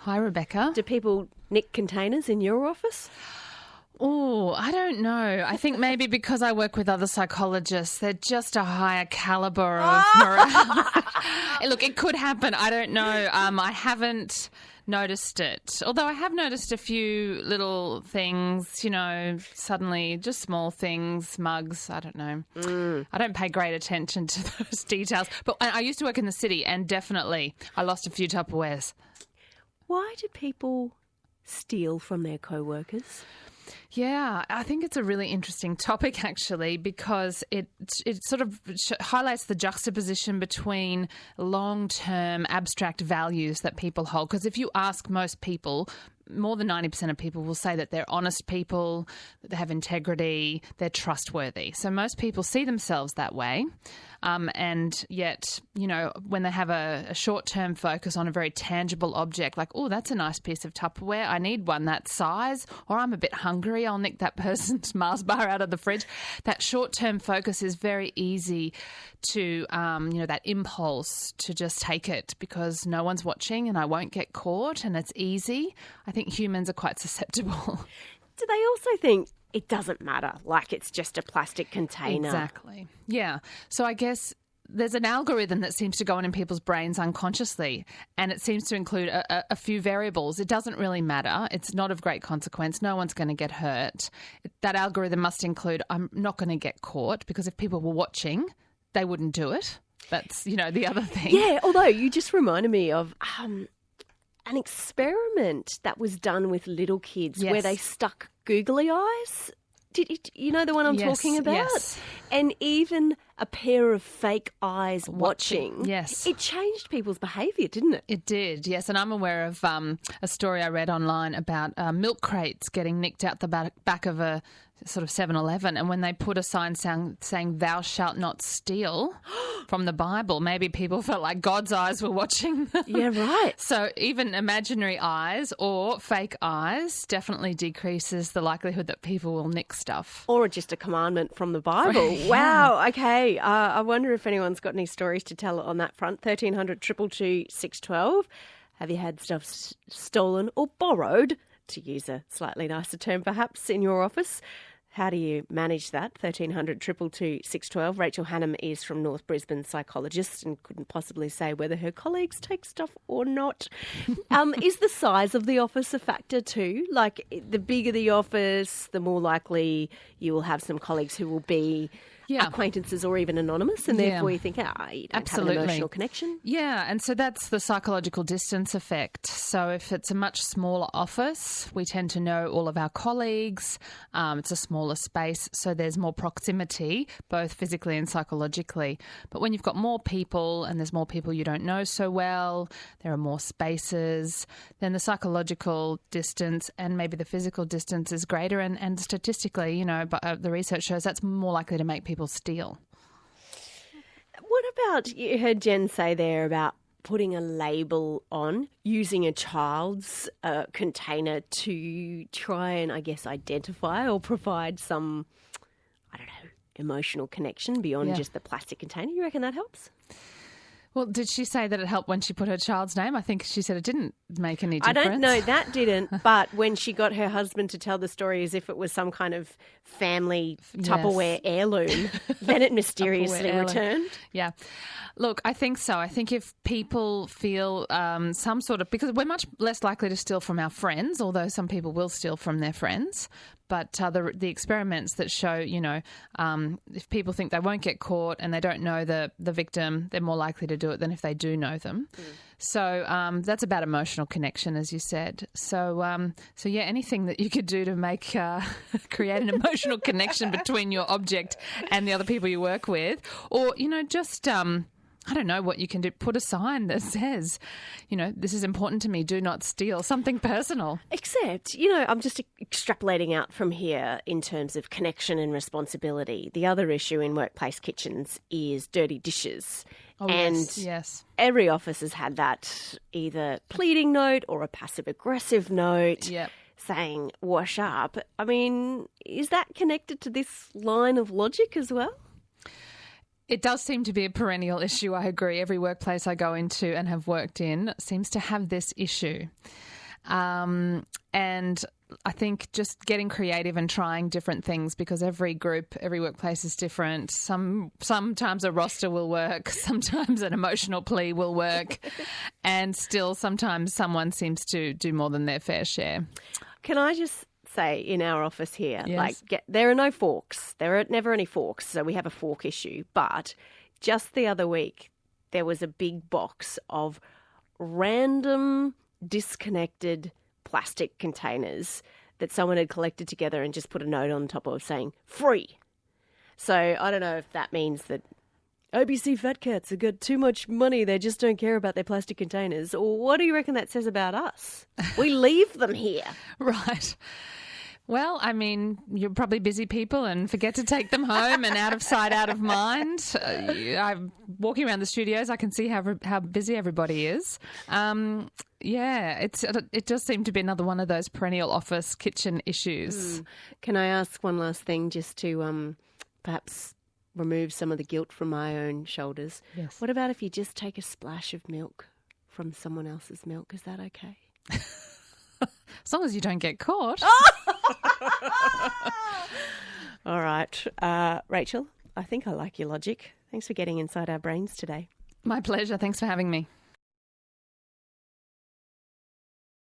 Hi, Rebecca. Do people nick containers in your office? Oh, I don't know. I think maybe because I work with other psychologists, they're just a higher caliber of morale. Look, it could happen. I don't know. I haven't noticed it. Although I have noticed a few little things, suddenly just small things, mugs, I don't know. I don't pay great attention to those details. But I used to work in the city and definitely I lost a few Tupperwares. Why do people steal from their co-workers? Yeah, I think it's a really interesting topic actually because it sort of highlights the juxtaposition between long-term abstract values that people hold. Because if you ask most people, more than 90% of people will say that they're honest people, that they have integrity, they're trustworthy. So most people see themselves that way. And yet, when they have a short-term focus on a very tangible object, like, oh, that's a nice piece of Tupperware, I need one that size, or I'm a bit hungry, I'll nick that person's Mars bar out of the fridge. That short-term focus is very easy to, that impulse to just take it because no one's watching and I won't get caught and it's easy. I think humans are quite susceptible. Do they also think it doesn't matter, like it's just a plastic container? Exactly. Yeah. So I guess there's an algorithm that seems to go on in people's brains unconsciously, and it seems to include a few variables. It doesn't really matter. It's not of great consequence. No one's going to get hurt. That algorithm must include, I'm not going to get caught, because if people were watching, they wouldn't do it. That's, the other thing. Yeah, although you just reminded me of an experiment that was done with little kids where they stuck googly eyes. You know the one I'm talking about? Yes. And even a pair of fake eyes watching. Yes. It changed people's behaviour, didn't it? It did, yes. And I'm aware of a story I read online about milk crates getting nicked out the back of a sort of 7-Eleven, and when they put a sign saying thou shalt not steal from the Bible, maybe people felt like God's eyes were watching them. Yeah, right. So even imaginary eyes or fake eyes definitely decreases the likelihood that people will nick stuff. Or just a commandment from the Bible. Yeah. Wow, okay. I wonder if anyone's got any stories to tell on that front. 1300 222 612. Have you had stuff stolen or borrowed, to use a slightly nicer term perhaps, in your office? How do you manage that? 1300 222 612. Rachel Hannam is from North Brisbane, Psychologists, and couldn't possibly say whether her colleagues take stuff or not. Is the size of the office a factor too? Like, the bigger the office, the more likely you will have some colleagues who will be acquaintances or even anonymous, and therefore you think, you don't have an emotional connection. Yeah, and so that's the psychological distance effect. So if it's a much smaller office, we tend to know all of our colleagues. It's a smaller space, so there's more proximity, both physically and psychologically. But when you've got more people and there's more people you don't know so well, there are more spaces, then the psychological distance and maybe the physical distance is greater. And statistically, the research shows that's more likely to make people steal. What about, you heard Jen say there about putting a label on, using a child's container to try and, I guess, identify or provide some, emotional connection beyond just the plastic container? You reckon that helps? Well, did she say that it helped when she put her child's name? I think she said it didn't make any difference. I don't know, that didn't. But when she got her husband to tell the story as if it was some kind of family Tupperware heirloom, then it mysteriously returned. Yeah. Look, I think so. I think if people feel some sort of... Because we're much less likely to steal from our friends, although some people will steal from their friends. But the experiments that show, if people think they won't get caught and they don't know the victim, they're more likely to do it than if they do know them. So that's about emotional connection, as you said. So anything that you could do to make create an emotional connection between your object and the other people you work with, or just. I don't know what you can do. Put a sign that says, this is important to me. Do not steal. Something personal. Except, I'm just extrapolating out from here in terms of connection and responsibility. The other issue in workplace kitchens is dirty dishes. Oh, and yes. Every office has had that either pleading note or a passive-aggressive note saying, wash up. I mean, is that connected to this line of logic as well? It does seem to be a perennial issue, I agree. Every workplace I go into and have worked in seems to have this issue. And I think just getting creative and trying different things, because every group, every workplace is different. Sometimes a roster will work, sometimes an emotional plea will work, and still sometimes someone seems to do more than their fair share. Can I just say, in our office here, Yes. there are no forks. There are never any forks, so we have a fork issue. But just the other week, there was a big box of random, disconnected plastic containers that someone had collected together and just put a note on top of saying, free. So I don't know if that means that ABC fat cats have got too much money, they just don't care about their plastic containers. Or what do you reckon that says about us? We leave them here. Right. Well, I mean, you're probably busy people and forget to take them home, and out of sight, out of mind. I'm walking around the studios. I can see how busy everybody is. It does seem to be another one of those perennial office kitchen issues. Can I ask one last thing just to perhaps remove some of the guilt from my own shoulders? Yes. What about if you just take a splash of milk from someone else's milk? Is that okay? As long as you don't get caught. All right. Rachel, I think I like your logic. Thanks for getting inside our brains today. My pleasure. Thanks for having me.